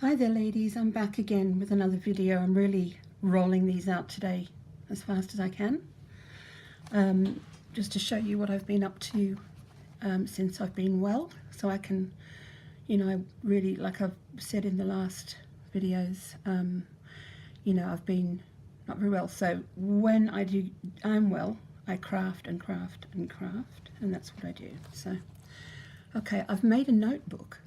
Hi there ladies, I'm back again with another video. I'm really rolling these out today as fast as I can, just to show you what I've been up to since I've been well, so I can, I really, like I've said in the last videos, I've been not very well, so when I'm well, I craft and craft and craft, and that's what I do. So okay, I've made a notebook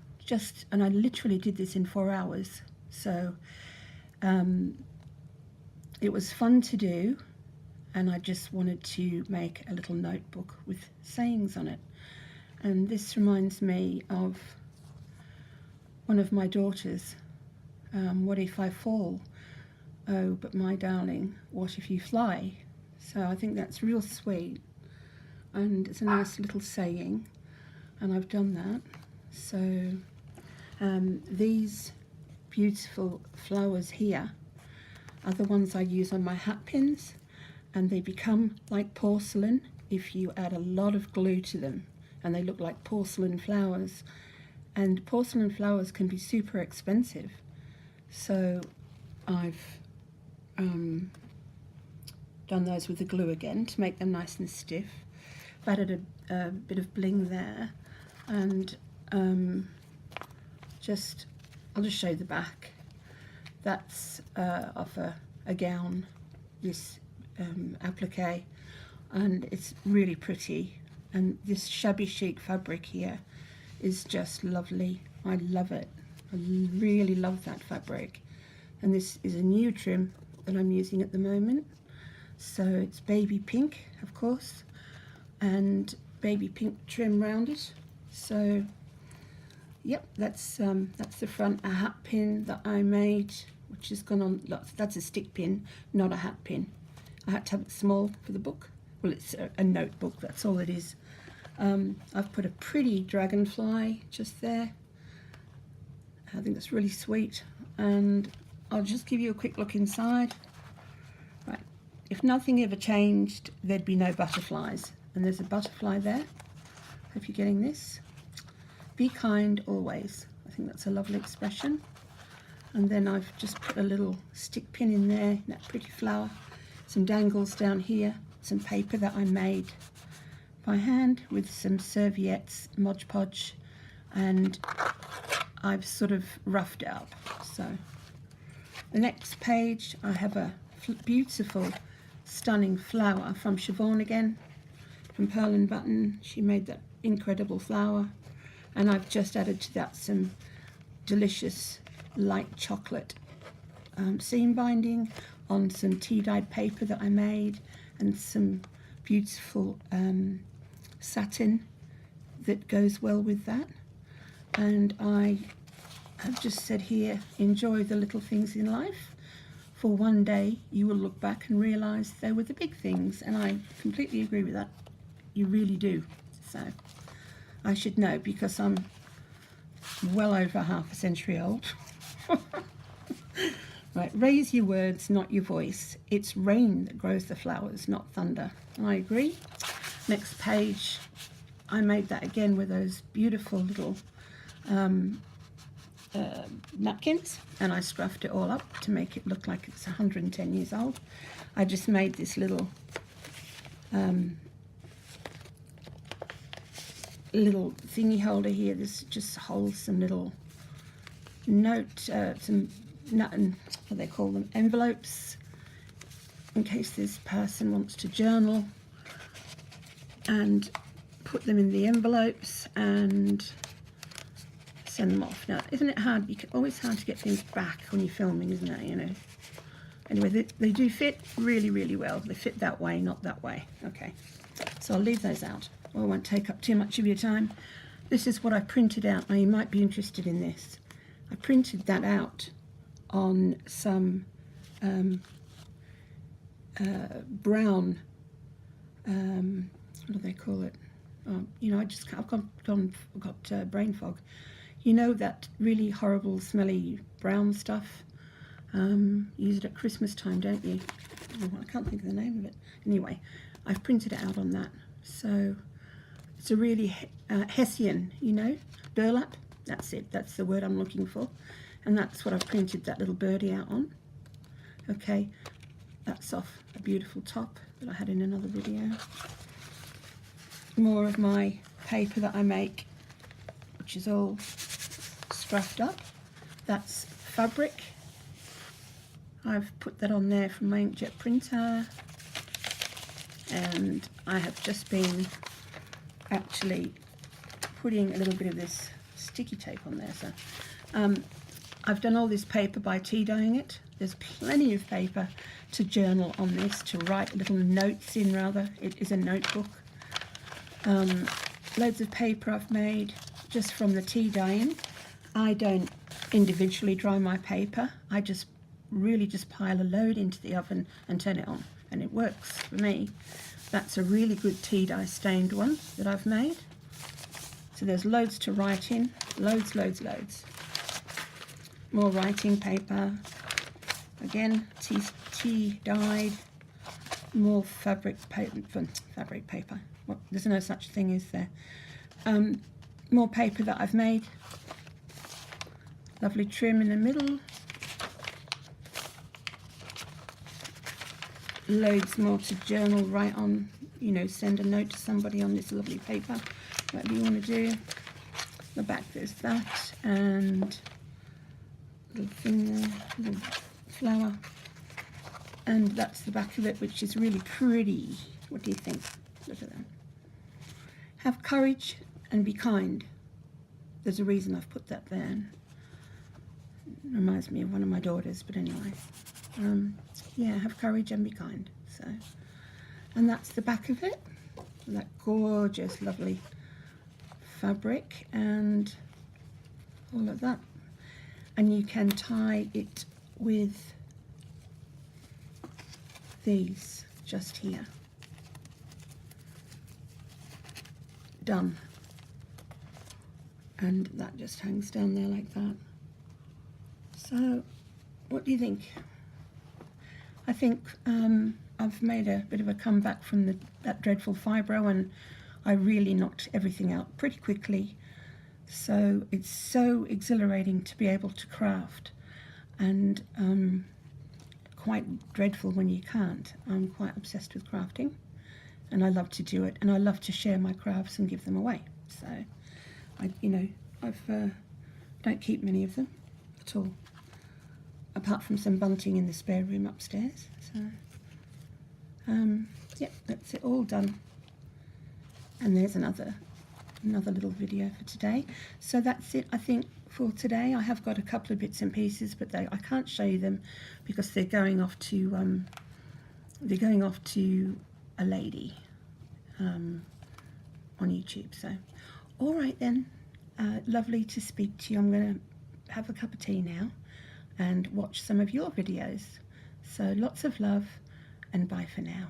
and I literally did this in 4 hours, so it was fun to do, and I just wanted to make a little notebook with sayings on it. And this reminds me of one of my daughters. What if I fall? Oh, but my darling, what if you fly? So I think that's real sweet, and it's a nice little saying, and I've done that. So these beautiful flowers here are the ones I use on my hat pins, and they become like porcelain if you add a lot of glue to them, and they look like porcelain flowers, and porcelain flowers can be super expensive. So I've done those with the glue again to make them nice and stiff. I've added a bit of bling there, and I'll just show you the back. That's of a gown, this applique, and it's really pretty. And this Shabby Chic fabric here is just lovely. I love it. I really love that fabric. And this is a new trim that I'm using at the moment. So it's baby pink, of course, and baby pink trim around it. So yep, that's the front. A hat pin that I made, which has gone on. That's a stick pin, not a hat pin. I had to have it small for the book. Well, it's a notebook, that's all it is. I've put a pretty dragonfly just there. I think that's really sweet, and I'll just give you a quick look inside. Right, if nothing ever changed, there'd be no butterflies, and there's a butterfly there. Hope you're getting this. Be kind always. I think that's a lovely expression. And then I've just put a little stick pin in there, that pretty flower, some dangles down here, some paper that I made by hand with some serviettes, Mod Podge, and I've sort of roughed it up. So the next page, I have a beautiful, stunning flower from Siobhan again, from Pearl and Button. She made that incredible flower. And I've just added to that some delicious light chocolate seam binding on some tea-dyed paper that I made, and some beautiful satin that goes well with that. And I have just said here, enjoy the little things in life, for one day you will look back and realise they were the big things. And I completely agree with that. You really do. So I should know, because I'm well over half a century old. Right, raise your words, not your voice. It's rain that grows the flowers, not thunder. I agree. Next page, I made that again with those beautiful little napkins, and I scruffed it all up to make it look like it's 110 years old. I just made this little thingy holder here. This just holds some little what they call them, envelopes, in case this person wants to journal, and put them in the envelopes and send them off. Now, isn't it hard? Always hard to get things back when you're filming, isn't it? Anyway, they do fit really, really well. They fit that way, not that way. Okay, so I'll leave those out. I won't take up too much of your time. This is what I printed out. Now, you might be interested in this. I printed that out on some brown, what do they call it? I've got brain fog. You know that really horrible, smelly brown stuff? Use it at Christmas time, don't you? Oh, I can't think of the name of it. Anyway, I've printed it out on that. So it's a really Hessian, burlap. That's it, that's the word I'm looking for. And that's what I've printed that little birdie out on. Okay, that's off a beautiful top that I had in another video. More of my paper that I make, which is all scruffed up. That's fabric. I've put that on there from my inkjet printer, and I have just been actually putting a little bit of this sticky tape on there. So I've done all this paper by tea dyeing it. There's plenty of paper to journal on this, to write little notes in, rather. It is a notebook. Loads of paper I've made just from the tea dyeing. I don't individually dry my paper. I just really just pile a load into the oven and turn it on, and it works for me. That's a really good tea dye stained one that I've made. So there's loads to write in, loads. More writing paper, again tea dyed. More fabric paper. Well, there's no such thing, is there? More paper that I've made. Lovely trim in the middle. Loads more to journal, write on, you know, send a note to somebody on this lovely paper, whatever you want to do. The back, there's that, and little thing there, little flower. And that's the back of it, which is really pretty. What do you think? Look at that. Have courage and be kind. There's a reason I've put that there. It reminds me of one of my daughters, but anyway. Yeah, have courage and be kind. So, and that's the back of it. That gorgeous, lovely fabric and all of that. And you can tie it with these just here. Done. And that just hangs down there like that. So, what do you think? I think I've made a bit of a comeback from that dreadful fibro, and I really knocked everything out pretty quickly. So it's so exhilarating to be able to craft, and quite dreadful when you can't. I'm quite obsessed with crafting, and I love to do it, and I love to share my crafts and give them away. So I don't keep many of them at all, apart from some bunting in the spare room upstairs. So yeah, that's it, all done. And there's another little video for today. So that's it, I think, for today. I have got a couple of bits and pieces, but I can't show you them because they're going off to a lady on YouTube. So all right then, lovely to speak to you. I'm going to have a cup of tea now and watch some of your videos. So lots of love, and bye for now.